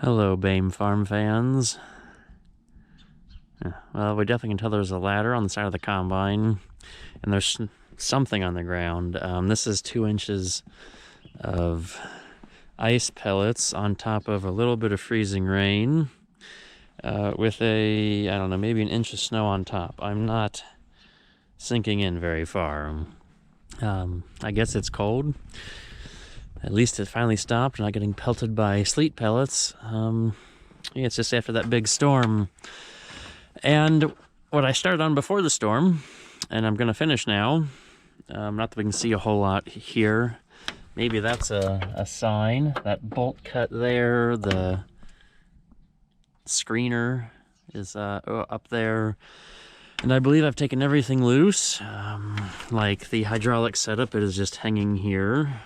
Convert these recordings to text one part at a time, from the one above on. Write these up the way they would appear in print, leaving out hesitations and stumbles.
Hello, BAME farm fans. Well, we definitely can tell there's a ladder on the side of the combine, and there's something on the ground. This is 2 inches of ice pellets on top of a little bit of freezing rain, with I don't know, maybe an inch of snow on top. I'm not sinking in very far. I guess it's cold. At least it finally stopped, not getting pelted by sleet pellets. Yeah, it's just after that big storm. And what I started on before the storm, and I'm going to finish now, not that we can see a whole lot here. Maybe that's a sign. That bolt cut there, the screener is up there. And I believe I've taken everything loose. Like the hydraulic setup, it is just hanging here.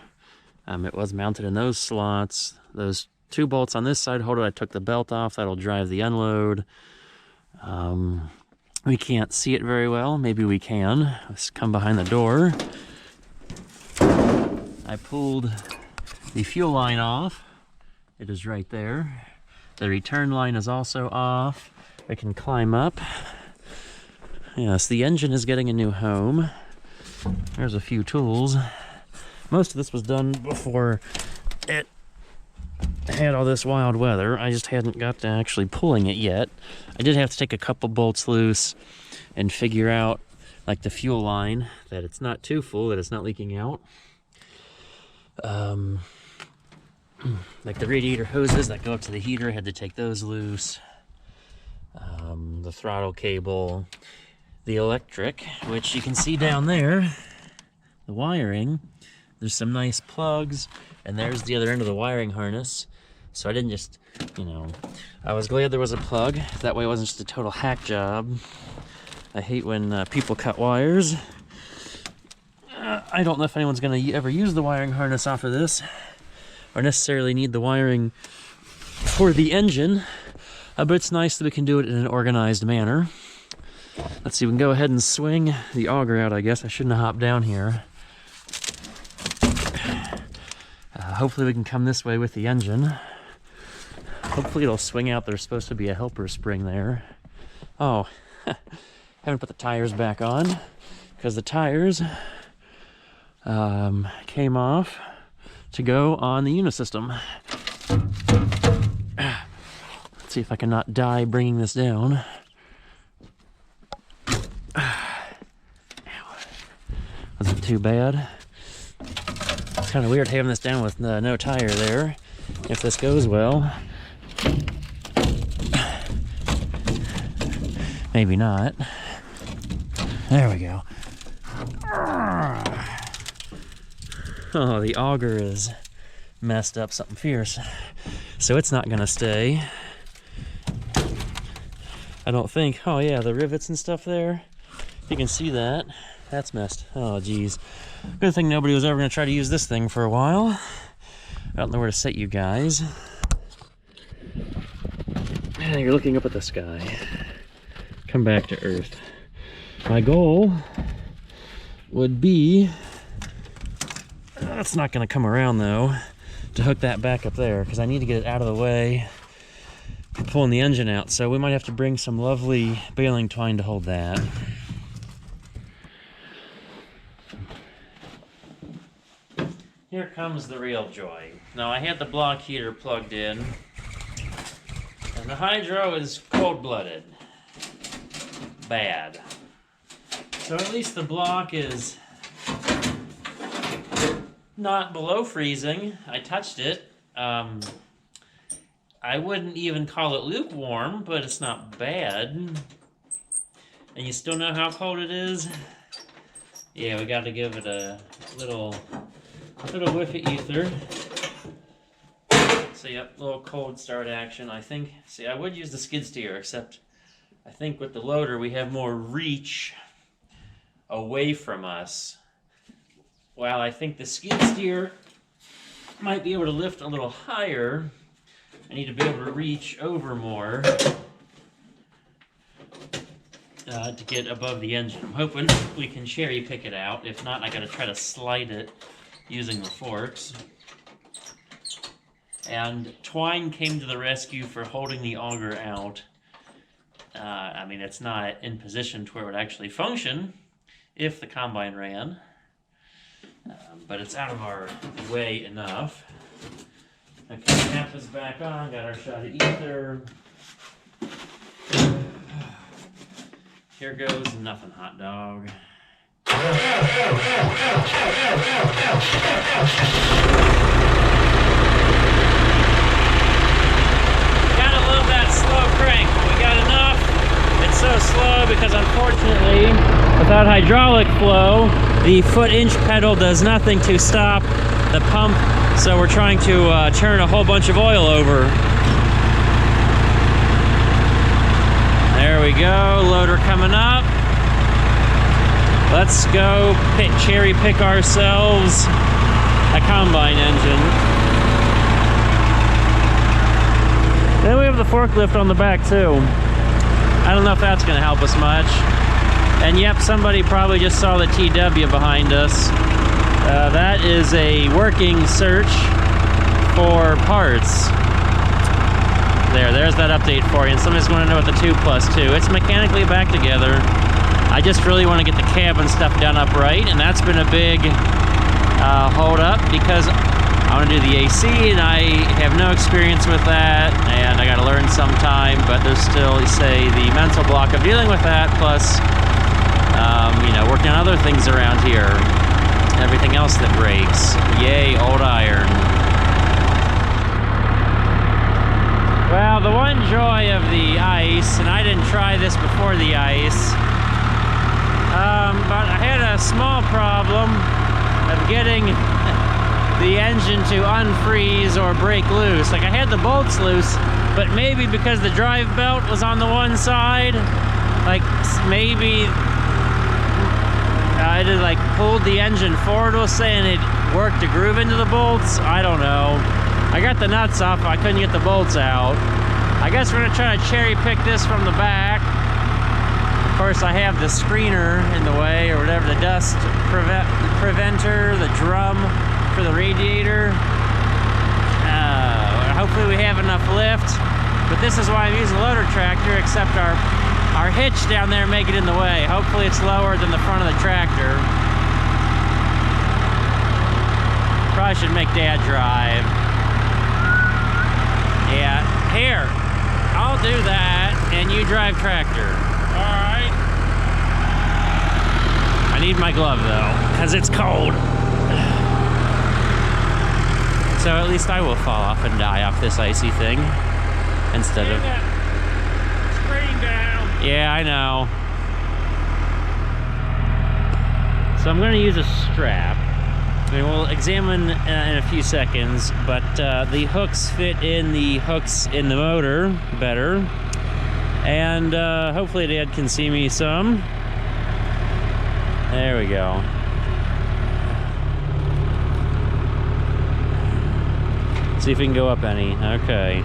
It was mounted in those slots. Those 2 bolts on this side hold it. I took the belt off. That'll drive the unload. We can't see it very well. Maybe we can. Let's come behind the door. I pulled the fuel line off. It is right there. The return line is also off. I can climb up. Yes, the engine is getting a new home. There's a few tools. Most of this was done before it had all this wild weather. I just hadn't got to actually pulling it yet. I did have to take a couple bolts loose and figure out, like the fuel line, that it's not too full, that it's not leaking out. Like the radiator hoses that go up to the heater, I had to take those loose. The throttle cable, the electric, which you can see down there, the wiring. There's some nice plugs, and there's the other end of the wiring harness. So I didn't just, I was glad there was a plug. That way it wasn't just a total hack job. I hate when people cut wires. I don't know if anyone's going to ever use the wiring harness off of this, or necessarily need the wiring for the engine, but it's nice that we can do it in an organized manner. Let's see, we can go ahead and swing the auger out, I guess. I shouldn't have hopped down here. Hopefully we can come this way with the engine. Hopefully it'll swing out. There's supposed to be a helper spring there. Oh, haven't put the tires back on because the tires came off to go on the unisystem. Let's see if I can not die bringing this down. Wasn't too bad. It's kind of weird having this down with no tire there. If this goes well. Maybe not. There we go. Oh, the auger is messed up something fierce. So it's not gonna stay. I don't think. Oh yeah, the rivets and stuff there. You can see that. That's messed. Oh geez. Good thing nobody was ever gonna try to use this thing for a while. I don't know where to set you guys. You're looking up at the sky. Come back to Earth. My goal would be, it's not going to come around though, to hook that back up there, because I need to get it out of the way for pulling the engine out. So we might have to bring some lovely baling twine to hold that. Here comes the real joy. Now I had the block heater plugged in, and the hydro is cold-blooded. Bad. So at least the block is not below freezing. I touched it. I wouldn't even call it lukewarm, but it's not bad. And you still know how cold it is? Yeah, we got to give it a little whiff of ether. So yep, little cold start action. I think, see, I would use the skid steer, except I think with the loader we have more reach away from us. While I think the skid steer might be able to lift a little higher, I need to be able to reach over more to get above the engine. I'm hoping we can cherry pick it out. If not, I gotta try to slide it using the forks. And twine came to the rescue for holding the auger out. I mean, it's not in position to where it would actually function if the combine ran, but it's out of our way enough. Okay, cap is back on, got our shot of ether. Here goes nothing, hot dog. Gotta love that slow crank. We got enough. It's so slow because unfortunately, without hydraulic flow, the foot-inch pedal does nothing to stop the pump, so we're trying to turn a whole bunch of oil over. There we go, loader coming up. Let's go cherry pick ourselves a combine engine. Then we have the forklift on the back too. I don't know if that's going to help us much. And yep, somebody probably just saw the TW behind us. That is a working search for parts. There's that update for you. And somebody's going to know what the 2+2. It's mechanically back together. I just really want to get the cabin stuff done up right, and that's been a big hold up because I want to do the AC, and I have no experience with that, and I got to learn sometime. But there's still, you say, the mental block of dealing with that, plus you know, working on other things around here, everything else that breaks. Yay, old iron. Well, the one joy of the ice, and I didn't try this before the ice, but I had a small problem of getting the engine to unfreeze or break loose. Like, I had the bolts loose, but maybe because the drive belt was on the one side, like maybe I just like pulled the engine forward, we'll say, and it worked to groove into the bolts. I don't know. I got the nuts off, I couldn't get the bolts out. I guess we're gonna try to cherry pick this from the back. Of course, I have the screener in the way, or whatever, the dust preventer, the drum for the radiator. Hopefully we have enough lift, but this is why I'm using a loader tractor, except our hitch down there make it in the way. Hopefully it's lower than the front of the tractor. Probably should make Dad drive. Yeah, here, I'll do that, and you drive tractor. All right. I need my glove though, because it's cold. So at least I will fall off and die off this icy thing instead of. Screen down. Yeah, I know. So I'm going to use a strap. I mean, we'll examine in a few seconds, but the hooks fit in the hooks in the motor better. And hopefully Dad can see me some. There we go. See if we can go up any. Okay.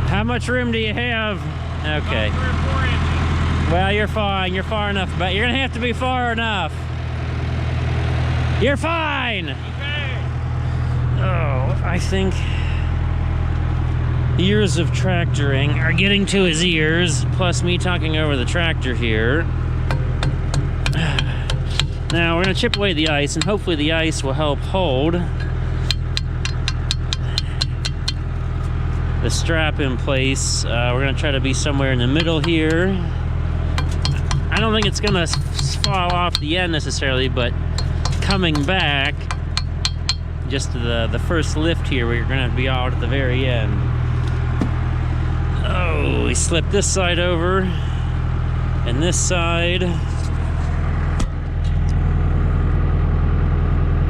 How much room do you have? Okay. About 3 or 4 inches. Well, you're fine. You're far enough, but you're gonna have to be far enough. You're fine. Okay. Oh, I think years of tractoring are getting to his ears, plus me talking over the tractor here. Now we're gonna chip away the ice, and hopefully the ice will help hold the strap in place. We're gonna try to be somewhere in the middle here. I don't think it's gonna fall off the end necessarily, but coming back, just the first lift here, we're gonna be out at the very end. Oh, we slipped this side over, and this side.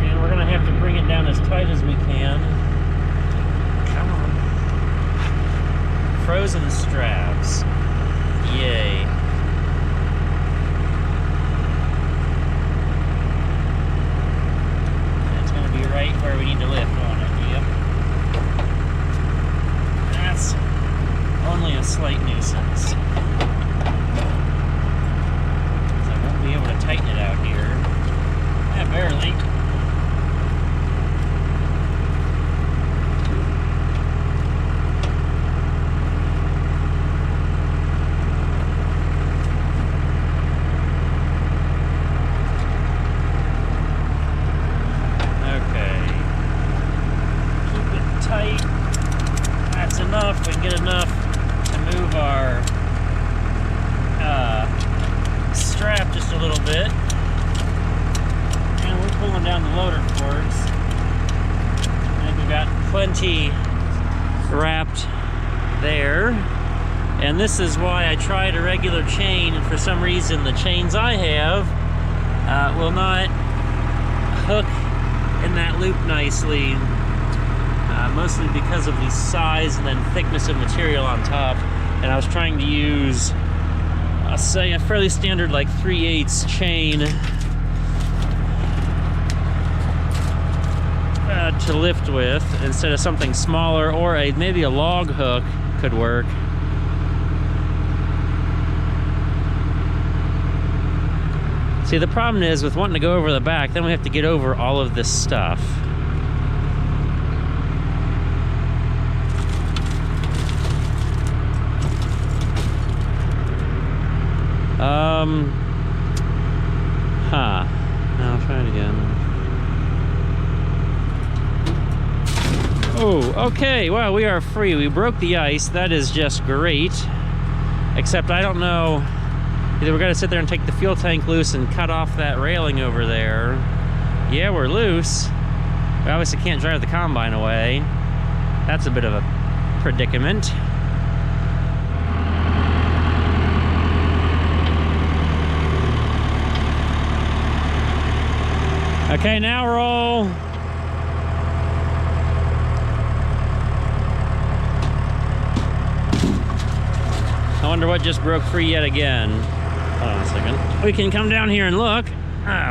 And we're gonna have to bring it down as tight as we can. Come on. Frozen straps. Yay. That's going to be right where we need to lift on it. Yep. That's only a slight nuisance. plenty wrapped there. And this is why I tried a regular chain, and for some reason the chains I have will not hook in that loop nicely, mostly because of the size and then thickness of material on top. And I was trying to use, I'll say, a fairly standard like 3/8 chain to lift with instead of something smaller, or maybe a log hook could work. See, the problem is with wanting to go over the back, then we have to get over all of this stuff. Now I'll try it again. Oh, okay, well, we are free. We broke the ice. That is just great. Except I don't know, either we're gonna sit there and take the fuel tank loose and cut off that railing over there. Yeah, we're loose. We obviously can't drive the combine away. That's a bit of a predicament. Okay, now roll. I wonder what just broke free yet again. Hold on a second. We can come down here and look.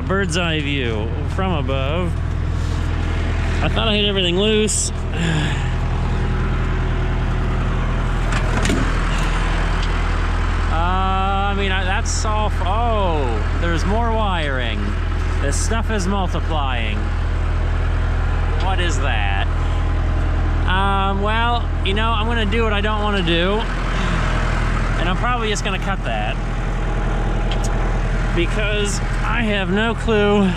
Bird's eye view from above. I thought I had everything loose. I mean, that's all. Oh, there's more wiring. This stuff is multiplying. What is that? Well, you know, I'm gonna do what I don't want to do. And I'm probably just gonna cut that, because I have no clue.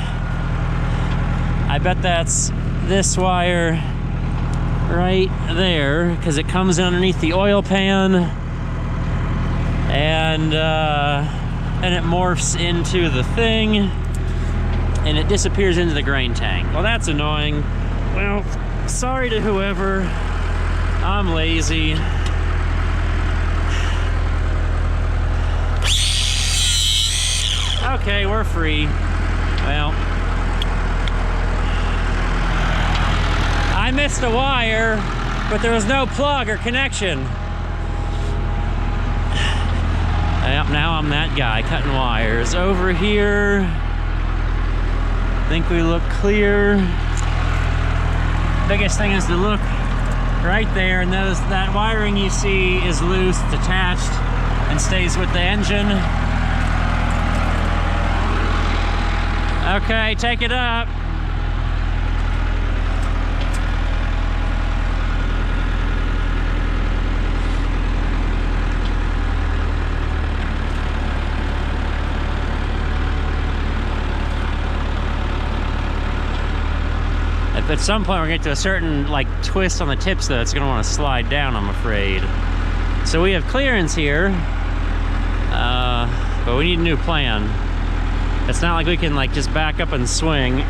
I bet that's this wire right there, because it comes underneath the oil pan and it morphs into the thing and it disappears into the grain tank. Well, that's annoying. Well, sorry to whoever. I'm lazy. Okay, we're free. Well, I missed a wire, but there was no plug or connection. Yep, now I'm that guy cutting wires. Over here, I think we look clear. Biggest thing is to look right there, and that wiring you see is loose, it's attached, and stays with the engine. Okay, take it up. If at some point we're going to get to a certain twist on the tips, though, it's going to want to slide down, I'm afraid. So we have clearance here, but we need a new plan. It's not like we can just back up and swing.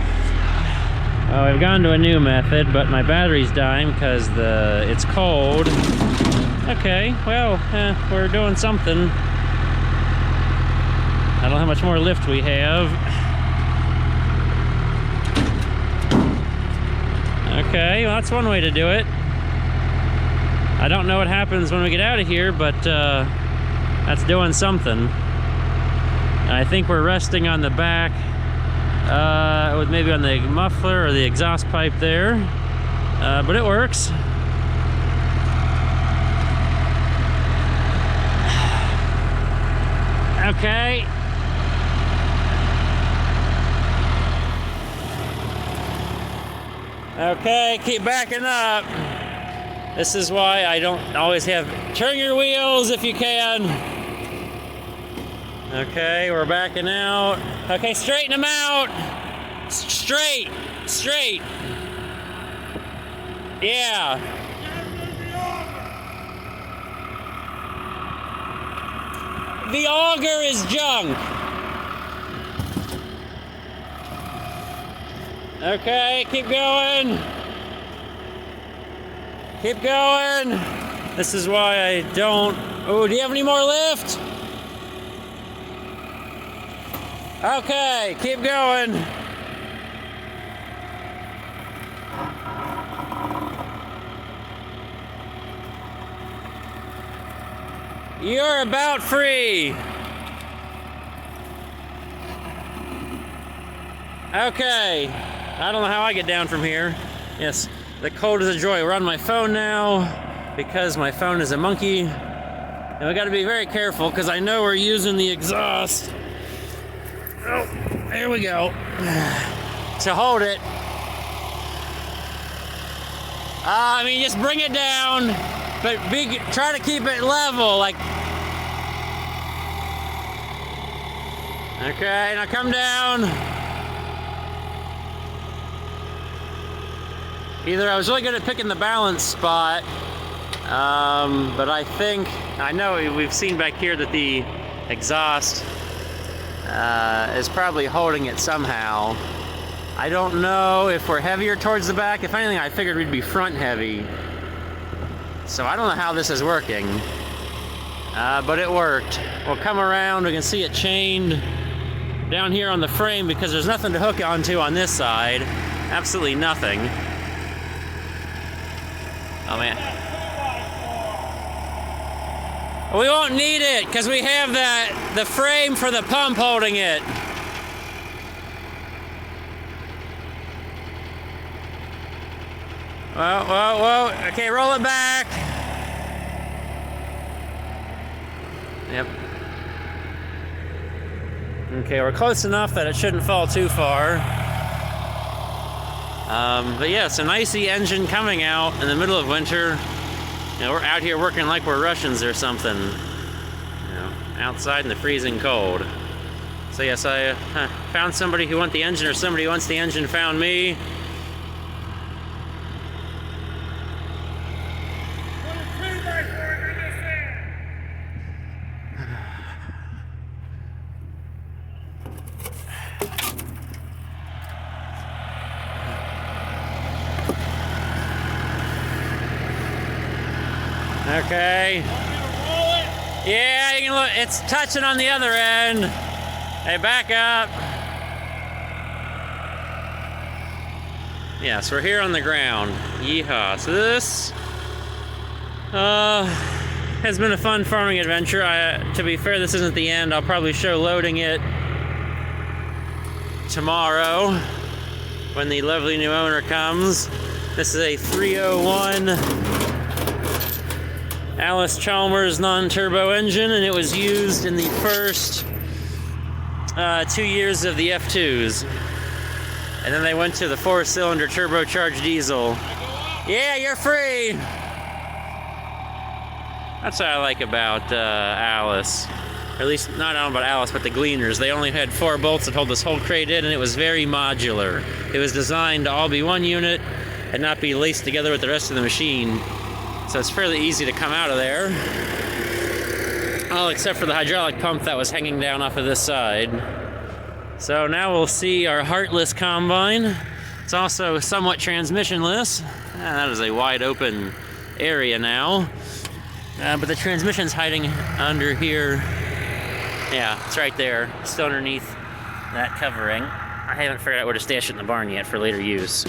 Oh, we've gone to a new method, but my battery's dying because it's cold. Okay, well, we're doing something. I don't know how much more lift we have. Okay, well, that's one way to do it. I don't know what happens when we get out of here, but that's doing something. I think we're resting on the back, with maybe on the muffler or the exhaust pipe there, but it works. Okay. Okay, keep backing up. This is why I don't always have, turn your wheels if you can. Okay, we're backing out. Okay, straighten them out. Straight, straight. Yeah. The auger is junk. Okay, keep going. Keep going. This is why I don't... Oh, do you have any more lift? Okay, keep going. You're about free. Okay. I don't know how I get down from here. Yes, the cold is a joy. We're on my phone now because my phone is a monkey. And we gotta be very careful because I know we're using the exhaust. Oh, there we go. To hold it. I mean, just bring it down, but try to keep it level, like. Okay, now come down. Either I was really good at picking the balance spot, but I know we've seen back here that the exhaust is probably holding it somehow. I don't know if we're heavier towards the back. If anything, I figured we'd be front heavy. So I don't know how this is working, but it worked. We'll come around, we can see it chained down here on the frame because there's nothing to hook onto on this side. Absolutely nothing. Oh man. We won't need it because we have the frame for the pump holding it. Whoa, whoa, whoa. Okay, roll it back. Yep. Okay, we're close enough that it shouldn't fall too far. But yeah, it's an icy engine coming out in the middle of winter. You know, we're out here working like we're Russians or something. You know, outside in the freezing cold. So yes, I found somebody who wants the engine, or somebody who wants the engine found me. Okay. Yeah, you can look. It's touching on the other end. Hey, back up. Yes, we're here on the ground. Yeehaw. So this has been a fun farming adventure. To be fair, this isn't the end. I'll probably show loading it tomorrow when the lovely new owner comes. This is a 301 Alice Chalmers non-turbo engine, and it was used in the first 2 years of the F2s. And then they went to the 4-cylinder turbocharged diesel. Yeah, you're free! That's what I like about Alice. Or at least, not about Alice, but the Gleaners. They only had 4 bolts that hold this whole crate in, and it was very modular. It was designed to all be one unit and not be laced together with the rest of the machine. So it's fairly easy to come out of there. All except for the hydraulic pump that was hanging down off of this side. So now we'll see our heartless combine. It's also somewhat transmissionless. That is a wide open area now. But the transmission's hiding under here. Yeah, it's right there, still underneath that covering. I haven't figured out where to stash it in the barn yet for later use.